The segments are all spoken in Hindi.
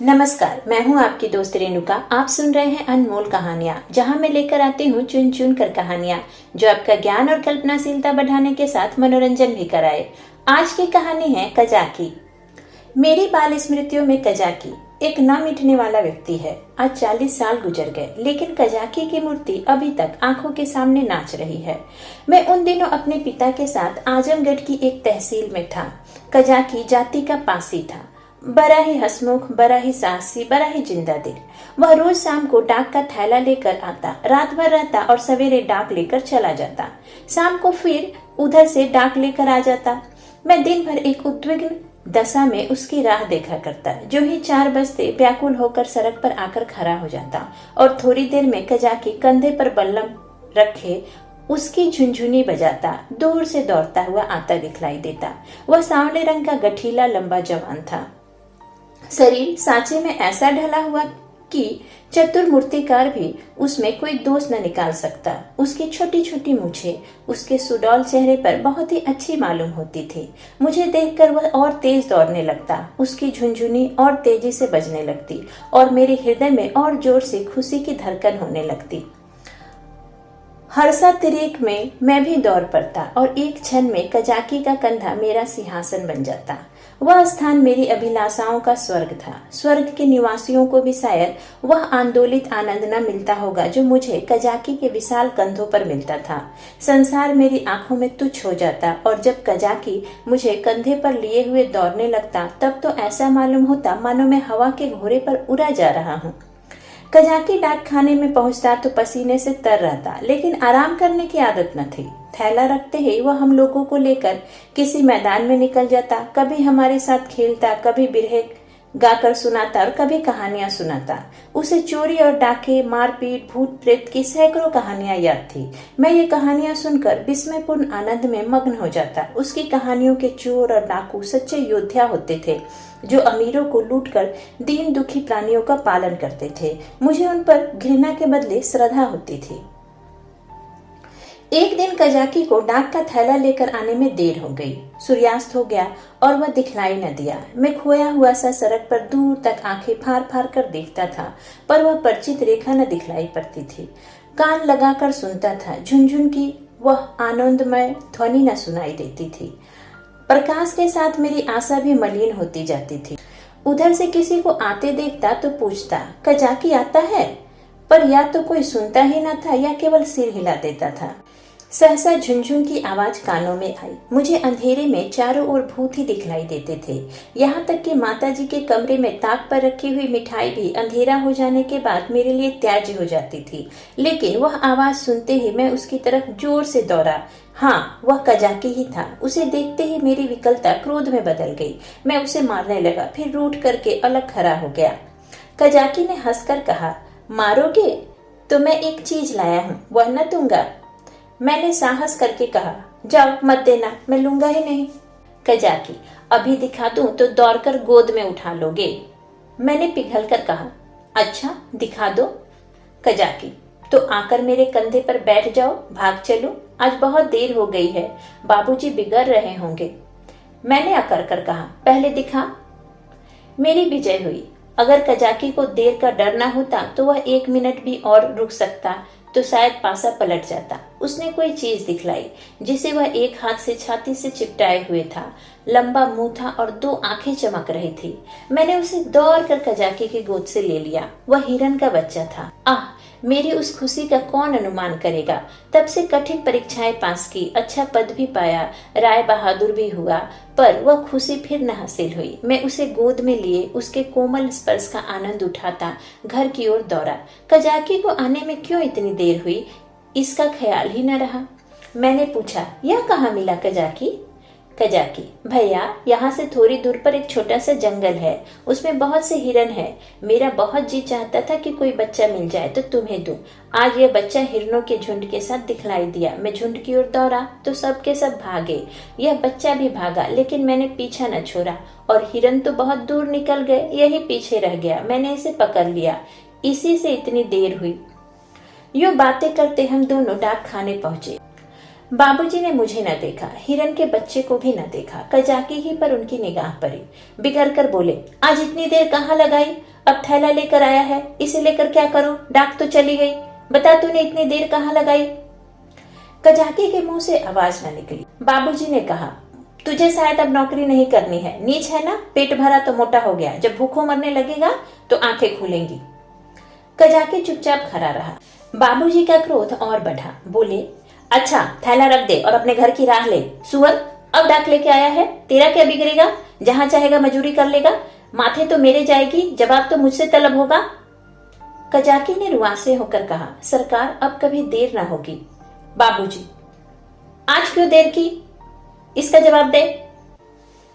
नमस्कार, मैं हूं आपकी दोस्त रेणुका। आप सुन रहे हैं अनमोल कहानियां, जहां मैं लेकर आती हूं चुन चुन कर कहानियां जो आपका ज्ञान और कल्पनाशीलता बढ़ाने के साथ मनोरंजन भी कराए। आज की कहानी है कजाकी। मेरी बाल स्मृतियों में कजाकी एक न मिटने वाला व्यक्ति है। आज 40 साल गुजर गए, लेकिन कजाकी की मूर्ति अभी तक आंखों के सामने नाच रही है। मैं उन दिनों अपने पिता के साथ आजमगढ़ की एक तहसील में था। कजाकी जाति का पासी था, बड़ा ही हंसमुख, बड़ा ही साहसी, बड़ा ही जिंदा दिल। वह रोज शाम को डाक का थैला लेकर आता, रात भर रहता और सवेरे डाक लेकर चला जाता। शाम को फिर उधर से डाक लेकर आ जाता। मैं दिन भर एक उद्विग्न दशा में उसकी राह देखा करता। जो ही 4 बजते व्याकुल होकर सड़क पर आकर खड़ा हो जाता और थोड़ी देर में कजाकी कंधे पर बल्लम रखे उसकी झुनझुनी बजाता दूर से दौड़ता हुआ आता दिखलाई देता। वह सांवले रंग का गठीला लंबा जवान था। शरीर सांचे में ऐसा ढला हुआ कि चतुर मूर्तिकार भी उसमें कोई दोष न निकाल सकता। उसकी छोटी छोटी मूछें उसके सुडौल चेहरे पर बहुत ही अच्छी मालूम होती थी। मुझे देखकर वह और तेज दौड़ने लगता, उसकी झुनझुनी और तेजी से बजने लगती और मेरे हृदय में और जोर से खुशी की धड़कन होने लगती। हर्षा तिरेक में मैं भी दौड़ पड़ता और एक क्षण में कजाकी का कंधा मेरा सिंहासन बन जाता। वह स्थान मेरी अभिलाषाओं का स्वर्ग था। स्वर्ग के निवासियों को भी शायद वह आंदोलित आनंद न मिलता होगा जो मुझे कजाकी के विशाल कंधों पर मिलता था। संसार मेरी आंखों में तुच्छ हो जाता और जब कजाकी मुझे कंधे पर लिए हुए दौड़ने लगता तब तो ऐसा मालूम होता मानो मैं हवा के घोड़े पर उड़ा जा रहा हूँ। कजाकी डाक खाने में पहुंचता तो पसीने से तर रहता, लेकिन आराम करने की आदत न थी। थैला रखते ही वह हम लोगों को लेकर किसी मैदान में निकल जाता। कभी हमारे साथ खेलता, कभी बिरहे गाकर सुनाता और कभी कहानियां सुनाता। उसे चोरी और डाके, मारपीट, भूत प्रेत की सैकड़ों कहानियां याद थी। मैं ये कहानियां सुनकर विस्मयपूर्ण आनंद में मग्न हो जाता। उसकी कहानियों के चोर और डाकू सच्चे योद्धा होते थे जो अमीरों को लूटकर दीन दुखी प्राणियों का पालन करते थे। मुझे उन पर घृणा के बदले श्रद्धा होती थी। एक दिन कजाकी को डाक का थैला लेकर आने में देर हो गई। सूर्यास्त हो गया और वह दिखलाई न दिया। मैं खोया हुआ सा सड़क पर दूर तक आंखें फाड़ फाड़ कर देखता था, पर वह परिचित रेखा न दिखलाई पड़ती थी। कान लगाकर सुनता था, झुनझुन की वह आनंदमय ध्वनि न सुनाई देती थी। प्रकाश के साथ मेरी आशा भी मलिन होती जाती थी। उधर से किसी को आते देखता तो पूछता, कजाकी आता है? पर या तो कोई सुनता ही न था या केवल सिर हिला देता था। सहसा झुनझुन की आवाज कानों में आई। मुझे अंधेरे में चारों ओर भूत ही दिखलाई देते थे। यहाँ तक कि माताजी के कमरे में ताक पर रखी हुई मिठाई भी अंधेरा हो जाने के बाद मेरे लिए त्याज्य हो जाती थी। लेकिन वह आवाज सुनते ही मैं उसकी तरफ जोर से दौड़ा। हाँ, वह कजाकी ही था। उसे देखते ही मेरी विकलता क्रोध में बदल गई। मैं उसे मारने लगा, फिर रूठ करके अलग खड़ा हो गया। कजाकी ने हंसकर कहा, मारोगे तो मैं एक चीज लाया हूँ, वह न दूंगा। मैंने साहस करके कहा, जाओ मत देना, मैं लूंगा ही नहीं। कजाकी, अभी दिखा दूं तो दौड़कर गोद में उठा लोगे। मैंने पिघल कर कहा, अच्छा दिखा दो। कजाकी, तो आकर मेरे कंधे पर बैठ जाओ, भाग चलो, आज बहुत देर हो गई है, बाबूजी बिगड़ रहे होंगे। मैंने अकर कर कहा, पहले दिखा। मेरी विजय हुई। अगर कजाकी को देर का डर ना होता तो वह 1 मिनट भी और रुक सकता तो शायद पासा पलट जाता। उसने कोई चीज दिखलाई जिसे वह एक हाथ से छाती से चिपटाए हुए था। लंबा मुंह था और 2 आंखें चमक रही थी। मैंने उसे दौड़ कर कजाकी की गोद से ले लिया। वह हिरन का बच्चा था। आह, मेरी उस खुशी का कौन अनुमान करेगा। तब से कठिन परीक्षाएं पास की, अच्छा पद भी पाया, राय बहादुर भी हुआ, पर वह खुशी फिर न हासिल हुई। मैं उसे गोद में लिए उसके कोमल स्पर्श का आनंद उठाता घर की ओर दौड़ा। कजाकी को आने में क्यों इतनी देर हुई, इसका ख्याल ही न रहा। मैंने पूछा, यह कहाँ मिला कजाकी? कजाकी, भैया, यहाँ से थोड़ी दूर पर एक छोटा सा जंगल है, उसमें बहुत से हिरन है। मेरा बहुत जी चाहता था कि कोई बच्चा मिल जाए तो तुम्हें दूं। आज यह बच्चा हिरनों के झुंड के साथ दिखलाई दिया। मैं झुंड की ओर दौड़ा तो सब के सब भागे। यह बच्चा भी भागा, लेकिन मैंने पीछा न छोड़ा और हिरन तो बहुत दूर निकल गए, यही पीछे रह गया। मैंने इसे पकड़ लिया, इसी से इतनी देर हुई। यूं बातें करते हम दोनों डाक खाने पहुंचे। बाबूजी ने मुझे न देखा, हिरन के बच्चे को भी न देखा। कजाकी ही पर उनकी निगाह पड़ी। बिगड़ कर बोले, आज इतनी देर कहाँ लगाई? अब थैला लेकर आया है, इसे लेकर क्या करूं? डाक तो चली गई। बता तूने इतनी देर कहाँ लगाई? कजाकी के मुंह से आवाज न निकली। बाबूजी ने कहा, तुझे शायद अब नौकरी नहीं करनी है, नीच है ना, पेट भरा तो मोटा हो गया, जब भूखों मरने लगेगा तो आंखें खुलेंगी। कजाकी चुपचाप खड़ा रहा। बाबूजी का क्रोध और बढ़ा। बोले, अच्छा थैला रख दे और अपने घर की राह ले। सुअर, अब डाक लेके आया है, तेरा क्या बिगड़ेगा? जहां चाहेगा मजूरी कर लेगा, माथे तो मेरे जाएगी, जवाब तो मुझसे तलब होगा। कजाकी ने रुआंसे होकर कहा, सरकार अब कभी देर ना होगी। बाबूजी, आज क्यों देर की? इसका जवाब दे।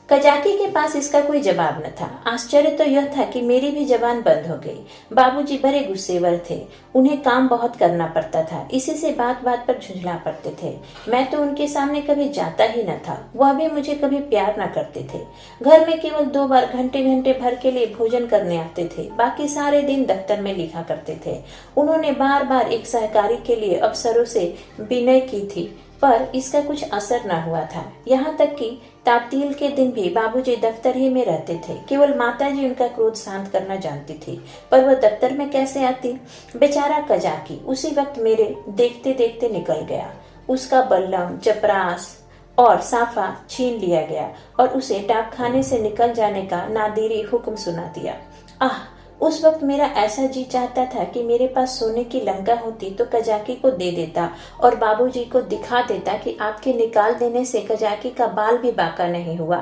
कजाकी के पास इसका कोई जवाब न था। आश्चर्य तो यह था कि मेरी भी जबान बंद हो गई। बाबूजी बड़े गुस्सेवर थे, उन्हें काम बहुत करना पड़ता था, इसी से बात बात पर झुंझला पड़ते थे। मैं तो उनके सामने कभी जाता ही न था, वह भी मुझे कभी प्यार न करते थे। घर में केवल 2 बार घंटे घंटे भर के लिए भोजन करने आते थे, बाकी सारे दिन दफ्तर में लिखा करते थे। उन्होंने बार बार एक सहकारी के लिए अफसरों से विनय की थी, पर इसका कुछ असर न हुआ था। यहाँ तक कि तातील के दिन भी बाबूजी दफ्तर ही में रहते थे। केवल माताजी उनका क्रोध शांत करना जानती थी, पर वह दफ्तर में कैसे आती? बेचारा कजाकी उसी वक्त मेरे देखते देखते निकल गया। उसका बल्लम, चपरास और साफा छीन लिया गया और उसे डाकखाने से निकल जाने का नादिरी हुक्म सुना दिया। आह, उस वक्त मेरा ऐसा जी चाहता था कि मेरे पास सोने की लंका होती तो कजाकी को दे देता और बाबूजी को दिखा देता कि आपके निकाल देने से कजाकी का बाल भी बाका नहीं हुआ।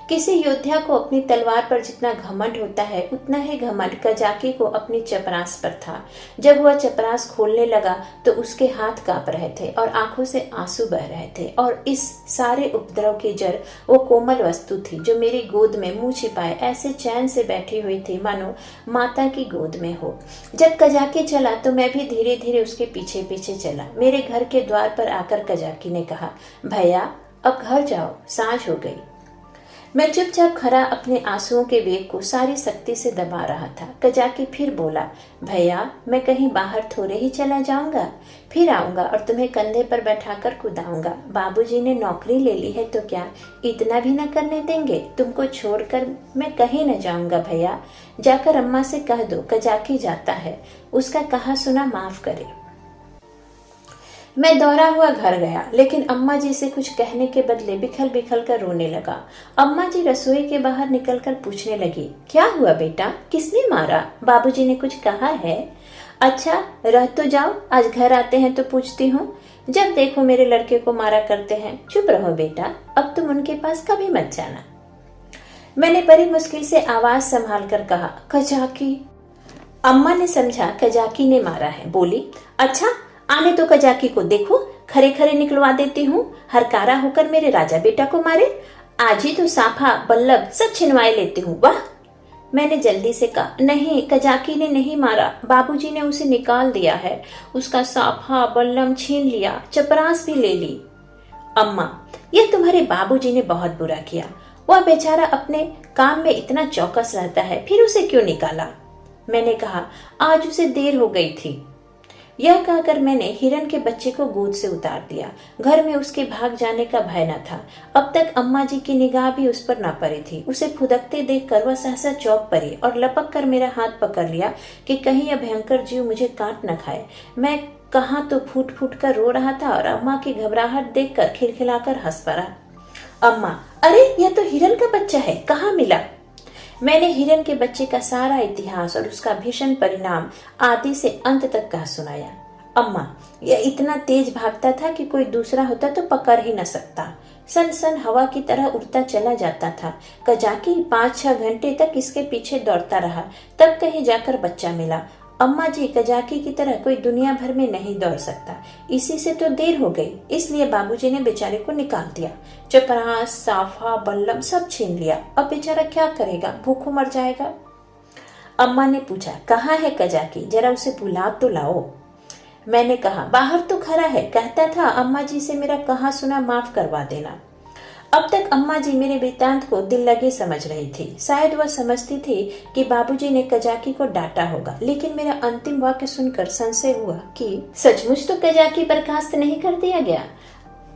किसी योद्धा को अपनी तलवार पर जितना घमंड होता है, उतना ही घमंड कजाकी को अपनी चपरास पर था। जब वह चपरास खोलने लगा तो उसके हाथ कांप रहे थे और आंखों से आंसू बह रहे थे, और इस सारे उपद्रव की जड़ वो कोमल वस्तु थी जो मेरी गोद में मुंह छिपाए ऐसे चैन से बैठी हुई थी मानो माता की गोद में हो। जब कजाकी चला तो मैं भी धीरे धीरे उसके पीछे पीछे चला। मेरे घर के द्वार पर आकर कजाकी ने कहा, भैया अब घर जाओ, सांझ हो गई। मैं चुपचाप खड़ा अपने आंसुओं के वेग को सारी शक्ति से दबा रहा था। कजाकी फिर बोला, भैया मैं कहीं बाहर थोड़े ही चला जाऊंगा, फिर आऊंगा और तुम्हें कंधे पर बैठाकर कुदाऊंगा। बाबूजी ने नौकरी ले ली है तो क्या इतना भी न करने देंगे? तुमको छोड़कर मैं कहीं न जाऊंगा भैया। जाकर अम्मा से कह दो कजाकी जाता है, उसका कहा सुना माफ करे। मैं दौड़ा हुआ घर गया, लेकिन अम्मा जी से कुछ कहने के बदले बिखल बिखल कर रोने लगा। अम्मा जी रसोई के बाहर निकलकर पूछने लगी, क्या हुआ बेटा, किसने मारा? बाबूजी ने कुछ कहा है? अच्छा रह तो जाओ, आज घर आते हैं तो पूछती हूँ, जब देखो मेरे लड़के को मारा करते हैं। चुप रहो बेटा, अब तुम उनके पास कभी मत जाना। मैंने बड़ी मुश्किल से आवाज संभाल कर कहा, कजाकी। अम्मा ने समझा कजाकी ने मारा है। बोली, अच्छा आने तो कजाकी को, देखो खरे खरे निकलवा देती हूँ, हरकारा होकर मेरे राजा बेटा को मारे। आज ही तो साफा बल्लभ सब छिनवाए लेती हूँ। वाह। मैंने जल्दी से कहा, नहीं कजाकी ने नहीं मारा, बाबूजी ने उसे निकाल दिया है, उसका साफा बल्लम छीन लिया, चपरास भी ले ली। अम्मा, यह तुम्हारे बाबूजी ने बहुत बुरा किया, वह बेचारा अपने काम में इतना चौकस रहता है, फिर उसे क्यों निकाला? मैंने कहा, आज उसे देर हो गई थी। यह कहकर मैंने हिरन के बच्चे को गोद से उतार दिया। घर में उसके भाग जाने का भय न था। अब तक अम्मा जी की निगाह भी उस पर न पड़ी थी। उसे फुदकते देखकर वह सहसा चौंक पड़ी और लपक कर मेरा हाथ पकड़ लिया कि कहीं यह भयंकर जीव मुझे काट न खाए। मैं कहाँ तो फूट फूट कर रो रहा था और अम्मा की घबराहट देखकर खिलखिलाकर हंस पड़ा। अम्मा, अरे यह तो हिरन का बच्चा है, कहाँ मिला? मैंने हिरन के बच्चे का सारा इतिहास और उसका भीषण परिणाम आदि से अंत तक कह सुनाया। अम्मा, यह इतना तेज भागता था कि कोई दूसरा होता तो पकड़ ही न सकता। सन सन हवा की तरह उड़ता चला जाता था। कजाकी 5-6 घंटे तक इसके पीछे दौड़ता रहा, तब कहीं जाकर बच्चा मिला। अम्मा जी, कजाकी की तरह कोई दुनिया भर में नहीं दौड़ सकता, इसी से तो देर हो गई, इसलिए बाबूजी ने बेचारे को निकाल दिया। चपरास, साफा, बल्लम सब छीन लिया। अब बेचारा क्या करेगा, भूखों मर जाएगा। अम्मा ने पूछा, कहाँ है कजाकी, जरा उसे बुला तो लाओ। मैंने कहा, बाहर तो खड़ा है, कहता था अम्मा जी से मेरा कहा सुना माफ करवा देना। अब तक अम्मा जी मेरे वृत्तांत को दिल लगे समझ रही थी। शायद वह समझती थी कि बाबूजी ने कजाकी को डांटा होगा, लेकिन मेरा अंतिम वाक्य सुनकर संशय हुआ कि सचमुच तो कजाकी बर्खास्त नहीं कर दिया गया।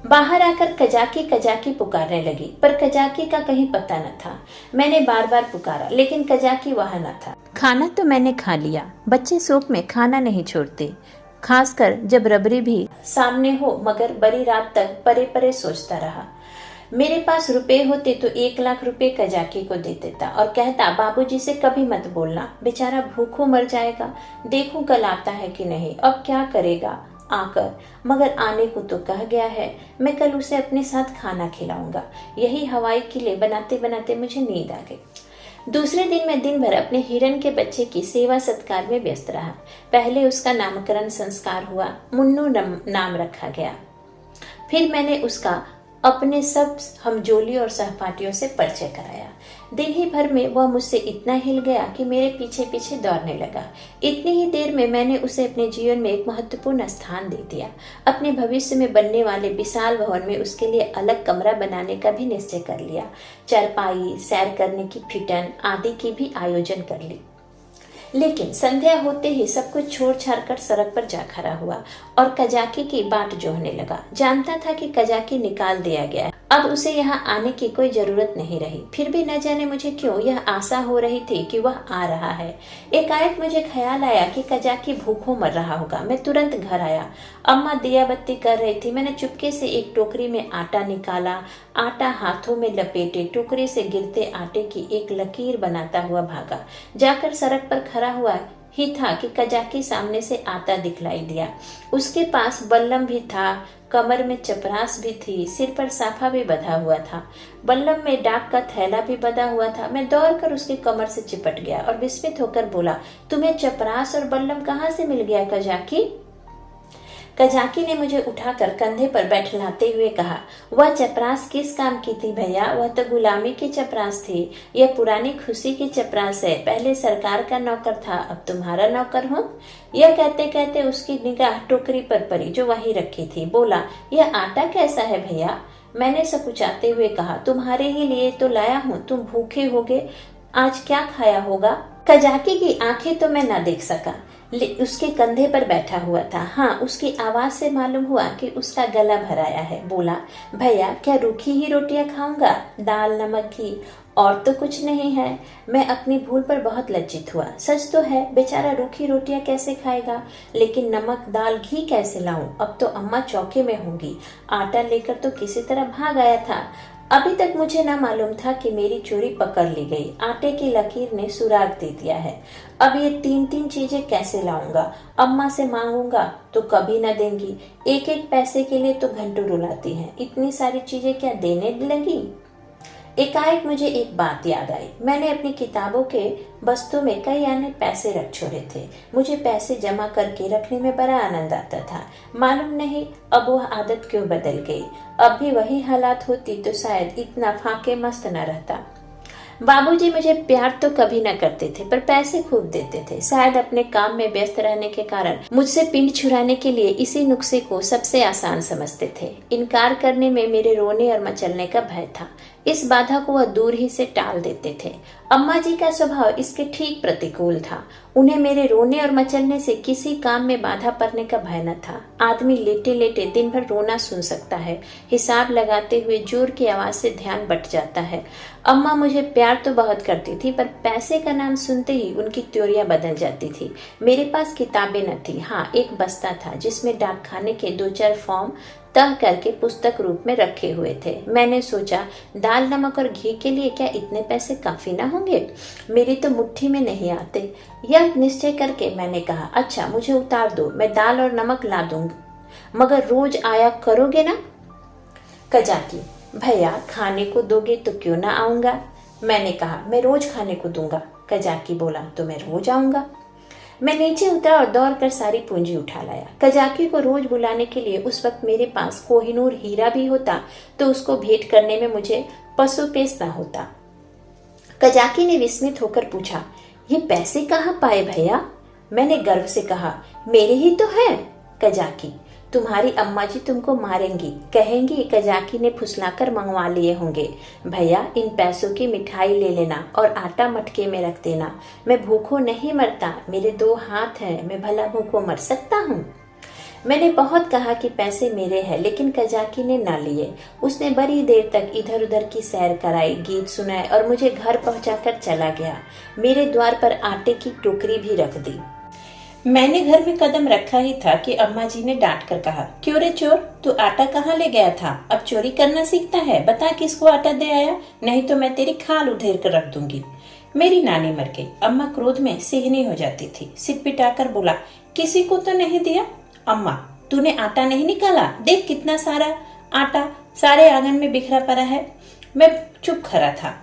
बाहर आकर कजाकी कजाकी पुकारने लगी, पर कजाकी का कहीं पता न था। मैंने बार बार पुकारा, लेकिन कजाकी वहां न था। खाना तो मैंने खा लिया, बच्चे शौक में खाना नहीं छोड़ते, खासकर जब रबड़ी भी सामने हो, मगर बड़ी रात तक परे परे सोचता रहा। मेरे पास रुपए होते तो 1 लाख रुपए कजाकी को दे देता और कहता बाबूजी से कभी मत बोलना, बेचारा भूखों मर जाएगा, देखूं कल आता है कि नहीं, अब क्या करेगा आकर, मगर आने को तो कह गया है, मैं कल उसे अपने साथ खाना खिलाऊंगा। यही हवाई किले बनाते बनाते मुझे नींद आ गई। दूसरे दिन मैं दिन भर अपने हिरन के बच्चे की सेवा सत्कार में व्यस्त रहा। पहले उसका नामकरण संस्कार हुआ, मुन्नू नाम रखा गया। फिर मैंने उसका अपने सब हमजोली और सहपाठियों से परिचय कराया। दिन ही भर में वह मुझसे इतना हिल गया कि मेरे पीछे पीछे दौड़ने लगा। इतनी ही देर में मैंने उसे अपने जीवन में एक महत्वपूर्ण स्थान दे दिया। अपने भविष्य में बनने वाले विशाल भवन में उसके लिए अलग कमरा बनाने का भी निश्चय कर लिया। चारपाई, सैर करने की फिटन आदि की भी आयोजन कर ली। लेकिन संध्या होते ही सब कुछ छोड़ छाड़ कर सड़क पर जा खड़ा हुआ और कजाकी की बाट जोहने लगा। जानता था कि कजाकी निकाल दिया गया है, अब उसे यहाँ आने की कोई जरूरत नहीं रही। फिर भी न जाने मुझे क्यों यह आशा हो रही थी कि वह आ रहा है। एकाएक मुझे ख्याल आया कि कजाकी भूखों मर रहा होगा। मैं तुरंत घर आया। अम्मा दिया बत्ती कर रही थी। मैंने चुपके से एक टोकरी में आटा निकाला, आटा हाथों में लपेटे टोकरी से गिरते आटे की एक लकीर बनाता हुआ भागा। जाकर सड़क पर खड़ा हुआ ही था कि कजाकी सामने से आता दिखलाई दिया। उसके पास बल्लम भी था, कमर में चपरास भी थी, सिर पर साफा भी बंधा हुआ था। बल्लम में डाक का थैला भी बंधा हुआ था। मैं दौड़कर उसकी कमर से चिपट गया और विस्मित होकर बोला, तुम्हें चपरास और बल्लम कहाँ से मिल गया कजाकी? कजाकी ने मुझे उठाकर कंधे पर बैठलाते हुए कहा, वह चपरास किस काम की थी भैया? वह तो गुलामी की चपरास थी। यह पुरानी खुशी की चपरास है। पहले सरकार का नौकर था, अब तुम्हारा नौकर हूँ। यह कहते कहते उसकी निगाह टोकरी पर पड़ी जो वहीं रखी थी। बोला, यह आटा कैसा है भैया? मैंने सकुचाते हुए कहा, तुम्हारे ही लिए तो लाया हूँ, तुम भूखे होगे, आज क्या खाया होगा? कजाकी की आंखें तो मैं न देख सका, उसके कंधे पर बैठा हुआ था। हाँ, उसकी आवाज से मालूम हुआ कि उसका गला भराया है। बोला, भैया क्या रूखी ही रोटियां खाऊंगा, दाल नमक घी, और तो कुछ नहीं है। मैं अपनी भूल पर बहुत लज्जित हुआ। सच तो है, बेचारा रूखी रोटियां कैसे खाएगा, लेकिन नमक दाल घी कैसे लाऊं? अब तो अम्मा चौके में होंगी। आटा लेकर तो किसी तरह भाग आया था। अभी तक मुझे न मालूम था कि मेरी चोरी पकड़ ली गई। आटे की लकीर ने सुराग दे दिया है। अब ये तीन तीन चीजें कैसे लाऊंगा? अम्मा से मांगूंगा तो कभी न देंगी। एक एक पैसे के लिए तो घंटों रुलाती हैं। इतनी सारी चीजें क्या देने लगी? एकाएक मुझे एक बात याद आई। मैंने अपनी किताबों के बस्तों में कई आने पैसे रख छोड़े थे। मुझे पैसे जमा करके रखने में बड़ा आनंद आता था। मालूम नहीं अब वह आदत क्यों बदल गई। अब भी वही हालात होती तो शायद इतना फाके मस्त न रहता। बाबूजी मुझे प्यार तो कभी न करते थे, पर पैसे खूब देते थे। शायद अपने काम में व्यस्त रहने के कारण मुझसे पिंड छुड़ाने के लिए इसी नुस्खे को सबसे आसान समझते थे। इनकार करने में मेरे रोने और मचलने का भय था। इस बाधा को वह दूर ही से टाल देते थे। अम्मा जी का स्वभाव इसके ठीक प्रतिकूल था। उन्हें मेरे रोने और मचलने से किसी काम में बाधा पड़ने का भय न था। आदमी लेटे लेटे दिन भर रोना सुन सकता है। हिसाब लगाते हुए जोर की आवाज से ध्यान बट जाता है। अम्मा मुझे प्यार तो बहुत करती थी, पर पैसे का नाम सुनते ही उनकी त्योरियां बदल जाती थी। मेरे पास किताबें न थी। हाँ, एक बस्ता था जिसमें डाकखाने के 2-4 फॉर्म तह करके पुस्तक रूप में रखे हुए थे। मैंने सोचा, दाल नमक और घी के लिए क्या इतने पैसे काफी ना होंगे? मेरी तो मुट्ठी में नहीं आते। यह निश्चय करके मैंने कहा, अच्छा मुझे उतार दो, मैं दाल और नमक ला दूंगा, मगर रोज आया करोगे ना? कजाकी, भैया खाने को दोगे तो क्यों ना आऊंगा? मैंने कहा, मैं रोज खाने को दूंगा। कजाकी बोला, तो मैं रोज आऊंगा। मैं नीचे उतरा और दौड़कर सारी पूंजी उठा लाया। कजाकी को रोज बुलाने के लिए उस वक्त मेरे पास कोहिनूर हीरा भी होता तो उसको भेंट करने में मुझे पशुपेश न होता। कजाकी ने विस्मित होकर पूछा, ये पैसे कहाँ पाए भैया? मैंने गर्व से कहा, मेरे ही तो है। कजाकी, तुम्हारी अम्मा जी तुमको मारेंगी, कहेंगी कजाकी ने फुसलाकर मंगवा लिए होंगे। भैया इन पैसों की मिठाई ले लेना और आटा मटके में रख देना। मैं भूखों नहीं मरता, मेरे 2 हाथ हैं, मैं भला भूखों मर सकता हूँ? मैंने बहुत कहा कि पैसे मेरे हैं, लेकिन कजाकी ने ना लिए। उसने बड़ी देर तक इधर उधर की सैर कराई, गीत सुनाए और मुझे घर पहुंचाकर चला गया। मेरे द्वार पर आटे की टोकरी भी रख दी। मैंने घर में कदम रखा ही था कि अम्मा जी ने डांट कर कहा, क्यों रे चोर, तू आटा कहाँ ले गया था? अब चोरी करना सीखता है? बता किसको आटा दे आया, नहीं तो मैं तेरी खाल उधेर कर रख दूंगी। मेरी नानी मर गई। अम्मा क्रोध में सिहनी हो जाती थी। सिर पिटाकर बोला, किसी को तो नहीं दिया? अम्मा, तूने आटा नहीं निकाला? देख कितना सारा आटा सारे आंगन में बिखरा पड़ा है। मैं चुप खड़ा था।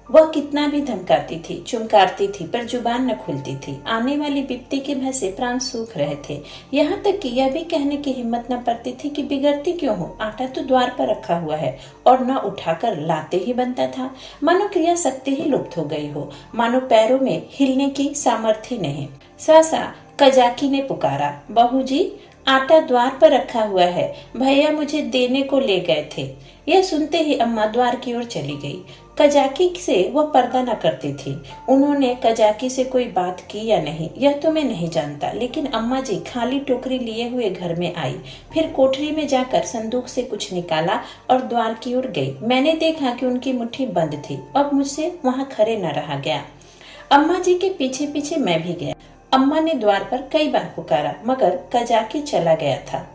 वह कितना भी धमकाती थी, चुमकारती थी, पर जुबान न खुलती थी। आने वाली विपत्ति के भय से प्राण सूख रहे थे। यहाँ तक कि यह भी कहने की हिम्मत न पड़ती थी कि बिगड़ती क्यों हो, आटा तो द्वार पर रखा हुआ है और न उठाकर लाते ही बनता था। मानो क्रिया शक्ति ही लुप्त हो गई हो, मानो पैरों में हिलने की सामर्थ्य नहीं। सासा कजाकी ने पुकारा, बहू जी, आटा द्वार पर रखा हुआ है, भैया मुझे देने को ले गए थे। यह सुनते ही अम्मा द्वार की ओर चली गई। कजाकी से वह पर्दा न करती थी। उन्होंने कजाकी से कोई बात की या नहीं, यह तो मैं नहीं जानता, लेकिन अम्मा जी खाली टोकरी लिए हुए घर में आई। फिर कोठरी में जाकर संदूक से कुछ निकाला और द्वार की ओर गई। मैंने देखा कि उनकी मुट्ठी बंद थी। अब मुझसे वहां खड़े न रहा गया। अम्मा जी के पीछे पीछे मैं भी गया। अम्मा ने द्वार पर कई बार पुकारा, मगर कजाकी चला गया था।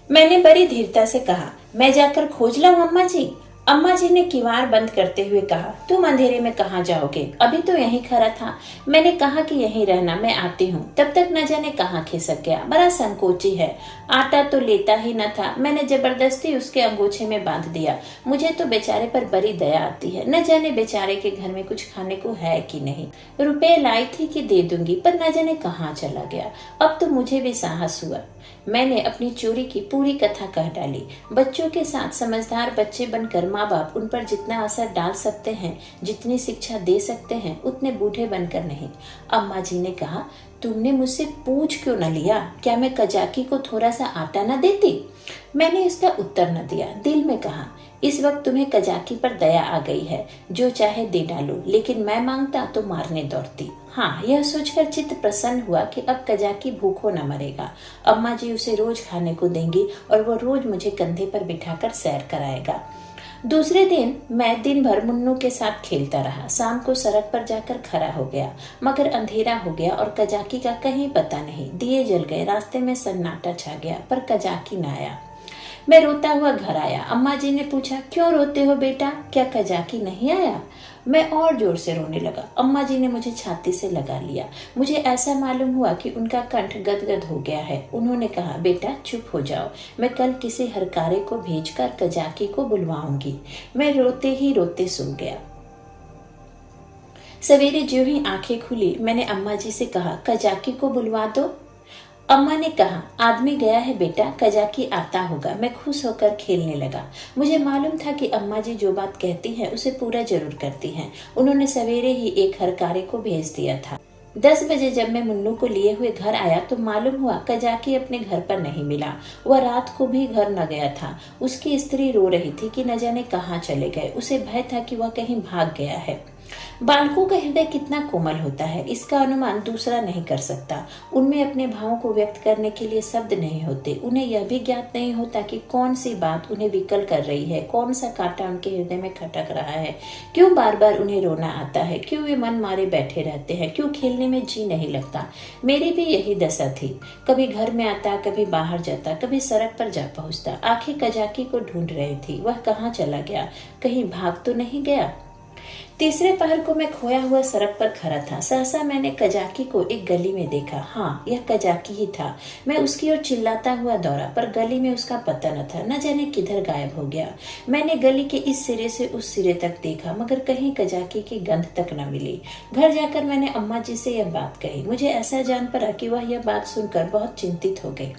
मैंने बड़ी धीरता से कहा, मैं जाकर खोज लाऊं अम्मा जी? अम्मा जी ने किवाड़ बंद करते हुए कहा, तुम अंधेरे में कहाँ जाओगे? अभी तो यहीं खड़ा था। मैंने कहा कि यहीं रहना, मैं आती हूँ। तब तक न जाने कहाँ खिसक गया। बड़ा संकोची है, आटा तो लेता ही न था। मैंने जबरदस्ती उसके अंगोछे में बांध दिया। मुझे तो बेचारे पर बड़ी दया आती है। न जाने बेचारे के घर में कुछ खाने को है कि नहीं। रुपए लाई थी कि दे दूंगी, पर न जाने कहाँ चला गया। अब तो मुझे भी साहस हुआ। मैंने अपनी चोरी की पूरी कथा कह डाली। बच्चों के साथ समझदार बच्चे बनकर माँ बाप उन पर जितना असर डाल सकते हैं, जितनी शिक्षा दे सकते हैं, उतने बूढ़े बनकर नहीं। अम्मा जी ने कहा, तुमने मुझसे पूछ क्यों न लिया? क्या मैं कजाकी को थोड़ा सा आटा न देती? मैंने इसका उत्तर न दिया। दिल में कहा, इस वक्त तुम्हें कजाकी पर दया आ गई है, जो चाहे दे डालो, लेकिन मैं मांगता तो मारने दौड़ती। हाँ, यह सोचकर चित्त प्रसन्न हुआ कि अब कजाकी भूखों न मरेगा। अम्मा जी उसे रोज खाने को देंगी और वो रोज मुझे कंधे पर बिठाकर सैर कराएगा। दूसरे दिन मैं दिन भर मुन्नू के साथ खेलता रहा। शाम को सड़क पर जाकर खड़ा हो गया, मगर अंधेरा हो गया और कजाकी का कहीं पता नहीं। दिए जल गए, रास्ते में सन्नाटा छा गया, पर कजाकी न आया। मैं रोता हुआ घर आया। अम्मा जी ने पूछा, क्यों रोते हो बेटा, क्या कजाकी नहीं आया? मैं और जोर से रोने लगा। अम्मा जी ने मुझे छाती से लगा लिया। मुझे ऐसा मालूम हुआ कि उनका कंठ गदगद हो गया है। उन्होंने कहा, बेटा चुप हो जाओ, मैं कल किसी हरकारे को भेजकर कजाकी को बुलवाऊंगी। मैं रोते ही रोते सो गया। सवेरे ज्यों ही आंखें खुली, मैंने अम्मा जी से कहा, कजाकी को बुलवा दो। अम्मा ने कहा, आदमी गया है बेटा, कजाकी आता होगा। मैं खुश होकर खेलने लगा। मुझे मालूम था कि अम्मा जी जो बात कहती हैं उसे पूरा जरूर करती हैं। उन्होंने सवेरे ही एक हरकारे को भेज दिया था। 10 बजे जब मैं मुन्नू को लिए हुए घर आया तो मालूम हुआ कजाकी अपने घर पर नहीं मिला। वह रात को भी घर न गया था। उसकी स्त्री रो रही थी कि न जाने कहाँ चले गए। उसे भय था कि वह कहीं भाग गया है। बालकों का हृदय कितना कोमल होता है, इसका अनुमान दूसरा नहीं कर सकता। उनमें अपने भावों को व्यक्त करने के लिए शब्द नहीं होते। उन्हें यह भी ज्ञात नहीं होता कि कौन सी बात उन्हें विकल कर रही है, कौन सा कांटा उनके हृदय में खटक रहा है, क्यों बार बार उन्हें रोना आता है, क्यों वे मन मारे बैठे रहते हैं, क्यों खेलने में जी नहीं लगता। मेरी भी यही दशा थी। कभी घर में आता, कभी बाहर जाता, कभी सड़क पर जा पहुंचता। आंखें कजाकी को ढूंढ रही थी। वह कहाँ चला गया? कहीं भाग तो नहीं गया? तीसरे पहर को मैं खोया हुआ सड़क पर खड़ा था। सहसा मैंने कजाकी को एक गली में देखा। हाँ, यह कजाकी ही था। मैं उसकी ओर चिल्लाता हुआ दौड़ा, पर गली में उसका पता न था। न जाने किधर गायब हो गया। मैंने गली के इस सिरे से उस सिरे तक देखा, मगर कहीं कजाकी की गंध तक न मिली। घर जाकर मैंने अम्मा जी से यह बात कही। मुझे ऐसा जान पड़ा कि वह यह बात सुनकर बहुत चिंतित हो गई।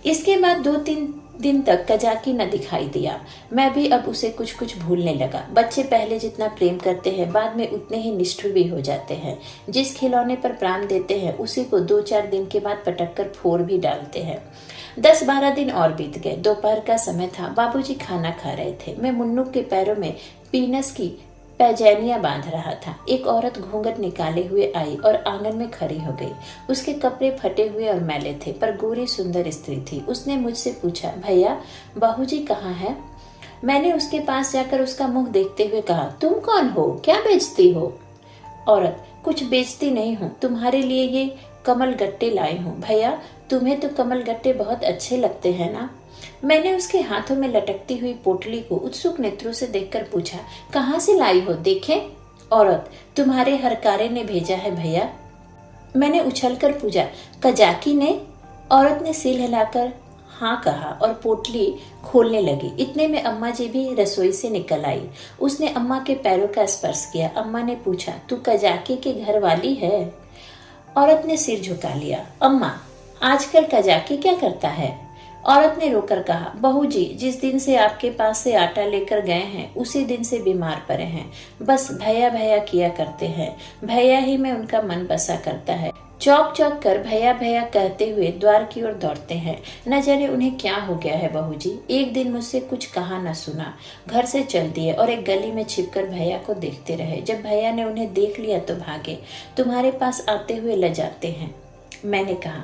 इसके बाद 2-3 दिन तक कजाकी न दिखाई दिया। मैं भी अब उसे कुछ कुछ भूलने लगा। बच्चे पहले जितना प्रेम करते हैं, बाद में उतने ही निष्ठुर भी हो जाते हैं। जिस खिलौने पर प्राण देते हैं, उसी को 2-4 दिन के बाद पटक कर फोड़ भी डालते हैं। 10-12 दिन और बीत गए। दोपहर का समय था। बाबूजी खाना खा रहे थे। मैं मुन्नू के पैरों में पीनस की पैजैनिया बांध रहा था। एक औरत घूंघट निकाले हुए आई और आंगन में खड़ी हो गई। उसके कपड़े फटे हुए और मैले थे, पर गोरी सुंदर स्त्री थी। उसने मुझसे पूछा, भैया बाबूजी कहाँ है? मैंने उसके पास जाकर उसका मुंह देखते हुए कहा, तुम कौन हो? क्या बेचती हो? औरत, कुछ बेचती नहीं हूँ, तुम्हारे लिए ये कमल गट्टे लाई हूँ। भैया तुम्हें तो कमल गट्टे बहुत अच्छे लगते हैं ना? मैंने उसके हाथों में लटकती हुई पोटली को उत्सुक नेत्रों से देखकर पूछा, कहाँ से लाई हो, देखें? औरत, तुम्हारे हरकारे ने भेजा है भैया। मैंने उछलकर पूछा, कजाकी ने? औरत ने सिर हिलाकर हाँ कहा और पोटली खोलने लगी। इतने में अम्मा जी भी रसोई से निकल आई। उसने अम्मा के पैरों का स्पर्श किया। अम्मा ने पूछा, तू कजाकी की घर वाली है? औरत ने सिर झुका लिया। अम्मा, आजकल कजाकी क्या करता है? औरत ने रोकर कहा, बहू जी जिस दिन से आपके पास से आटा लेकर गए हैं उसी दिन से बीमार पड़े हैं। बस भैया भैया किया करते हैं। भैया ही में उनका मन बसा करता है। चौक चौक कर भैया भैया कहते हुए द्वार की ओर दौड़ते हैं। न जाने उन्हें क्या हो गया है बहू जी। एक दिन मुझसे कुछ कहा न सुना, घर से चल दिए और एक गली में छिपकर भैया को देखते रहे। जब भैया ने उन्हें देख लिया तो भागे। तुम्हारे पास आते हुए लजाते हैं। मैंने कहा,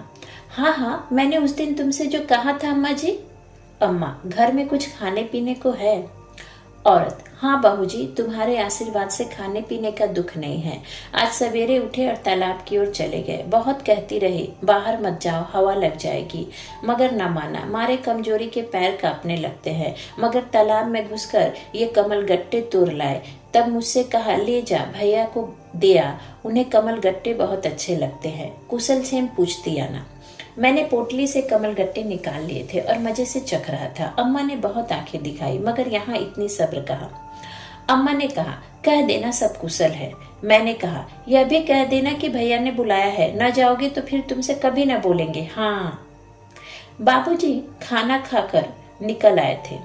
हाँ हाँ, मैंने उस दिन तुमसे जो कहा था अम्मा जी। अम्मा, घर में कुछ खाने पीने को है? औरत, हाँ बहू जी, तुम्हारे आशीर्वाद से खाने पीने का दुख नहीं है। आज सवेरे उठे और तालाब की ओर चले गए। बहुत कहती रही बाहर मत जाओ, हवा लग जाएगी, मगर न माना। मारे कमजोरी के पैर कांपने लगते हैं, मगर तालाब में घुसकर ये कमल गट्टे तोड़ लाए। तब मुझसे कहा, ले जा, भैया को दिया, उन्हें कमल गट्टे बहुत अच्छे लगते हैं। कुशल क्षेम पूछती आना। मैंने पोटली से कमल गट्टे निकाल लिए थे और मजे से चख रहा था। अम्मा ने बहुत आंखें दिखाई, मगर यहाँ इतनी सब्र कहा। अम्मा ने कहा, कह देना सब कुशल है। मैंने कहा, यह भी कह देना कि भैया ने बुलाया है, न जाओगे तो फिर तुमसे कभी न बोलेंगे। हाँ। बाबूजी खाना खाकर निकल आए थे।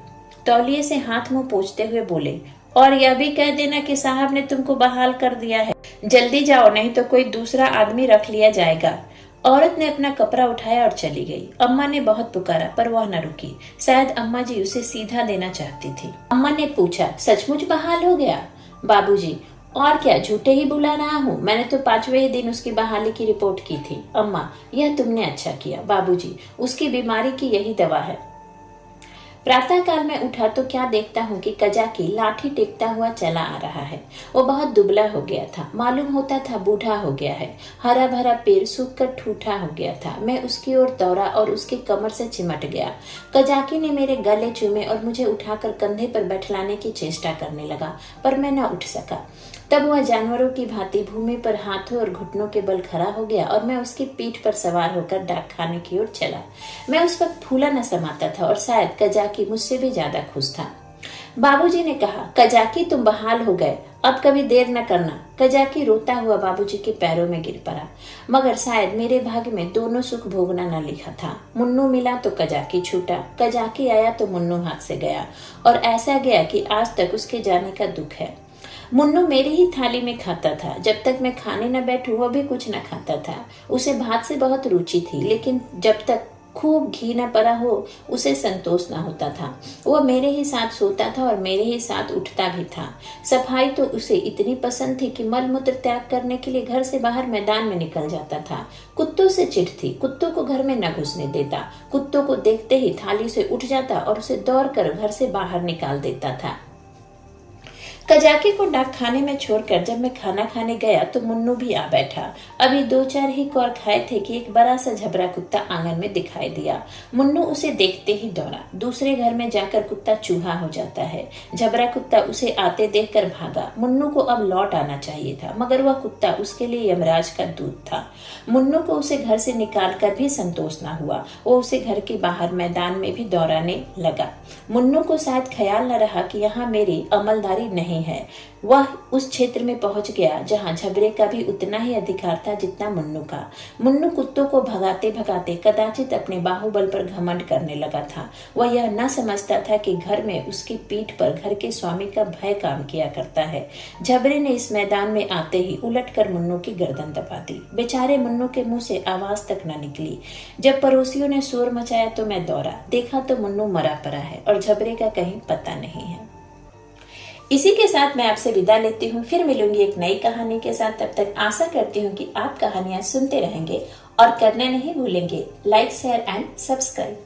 तौलिए से हाथ मुंह पोंछते हुए बोले, और यह भी कह देना कि साहब ने तुमको बहाल कर दिया है। जल्दी जाओ, नहीं तो कोई दूसरा आदमी रख लिया जाएगा। औरत ने अपना कपड़ा उठाया और चली गई। अम्मा ने बहुत पुकारा पर वह न रुकी। शायद अम्मा जी उसे सीधा देना चाहती थी। अम्मा ने पूछा, सचमुच बहाल हो गया? बाबूजी, और क्या, झूठे ही बुला रहा हूँ। मैंने तो 5वें ही दिन उसकी बहाली की रिपोर्ट की थी। अम्मा, यह तुमने अच्छा किया। बाबूजी, उसकी बीमारी की यही दवा है। प्रातः काल में उठा तो क्या देखता हूँ कि कजाकी लाठी टेकता हुआ चला आ रहा है। वो बहुत दुबला हो गया था, मालूम होता था बूढ़ा हो गया है। हरा भरा पेड़ सूखकर ठूठा हो गया था। मैं उसकी ओर दौड़ा और उसकी कमर से चिमट गया। कजाकी ने मेरे गले चूमे और मुझे उठाकर कंधे पर बैठलाने की चेष्टा करने लगा, पर मैं न उठ सका। तब वह जानवरों की भांति भूमि पर हाथों और घुटनों के बल खड़ा हो गया और मैं उसकी पीठ पर सवार होकर डाक खाने की ओर चला। मैं उस वक्त फूला न समाता था और शायद कजाकी मुझसे भी ज्यादा खुश था। बाबूजी ने कहा, कजाकी तुम बहाल हो गए, अब कभी देर न करना। कजाकी रोता हुआ बाबूजी के पैरों में गिर पड़ा, मगर शायद मेरे भाग्य में दोनों सुख भोगना न लिखा था। मुन्नू मिला तो कजाकी छूटा, कजाकी आया तो मुन्नू हाथ से गया, और ऐसा गया कि आज तक उसके जाने का दुख है। मुन्नू मेरी ही थाली में खाता था। जब तक मैं खाने न बैठूं वह भी कुछ न खाता था। उसे भात से बहुत रुचि थी, लेकिन जब तक खूब घी न पड़ा हो उसे संतोष न होता था। वह मेरे ही साथ सोता था और मेरे ही साथ उठता भी था। सफाई तो उसे इतनी पसंद थी कि मल मूत्र त्याग करने के लिए घर से बाहर मैदान में निकल जाता था। कुत्तों से चिढ़ थी, कुत्तों को घर में न घुसने देता। कुत्तों को देखते ही थाली से उठ जाता और उसे दौड़ कर घर से बाहर निकाल देता था। कजाकी को डाक खाने में छोड़कर जब मैं खाना खाने गया तो मुन्नू भी आ बैठा। अभी 2-4 ही कौर खाए थे कि एक बड़ा सा झबरा कुत्ता आंगन में दिखाई दिया। मुन्नू उसे देखते ही दौड़ा। दूसरे घर में जाकर कुत्ता चूहा हो जाता है। झबरा कुत्ता उसे आते देखकर भागा। मुन्नू को अब लौट आना चाहिए था, मगर वह कुत्ता उसके लिए यमराज का दूत था। मुन्नू को उसे घर से निकाल कर भी संतोष न हुआ। वो उसे घर के बाहर मैदान में भी दौड़ाने लगा। मुन्नू को शायद ख्याल न रहा कि यहाँ मेरी अमलदारी नहीं है। वह उस क्षेत्र में पहुंच गया जहां झबरे का भी उतना ही अधिकार था जितना मुन्नू का। मुन्नू कुत्तों को भगाते भगाते कदाचित अपने बाहुबल पर घमंड करने लगा था। वह यह न समझता था कि घर में उसकी पीठ पर घर के स्वामी का भय काम किया करता है। झबरे ने इस मैदान में आते ही उलटकर मुन्नू की गर्दन दबा दी। बेचारे मुन्नू के मुंह से आवाज तक न निकली। जब पड़ोसियों ने शोर मचाया तो मैं दौड़ा, देखा तो मुन्नू मरा पड़ा है और झबरे का कहीं पता नहीं है। इसी के साथ मैं आपसे विदा लेती हूँ। फिर मिलूंगी एक नई कहानी के साथ। तब तक आशा करती हूँ कि आप कहानियां सुनते रहेंगे और करना नहीं भूलेंगे लाइक, शेयर एंड सब्सक्राइब।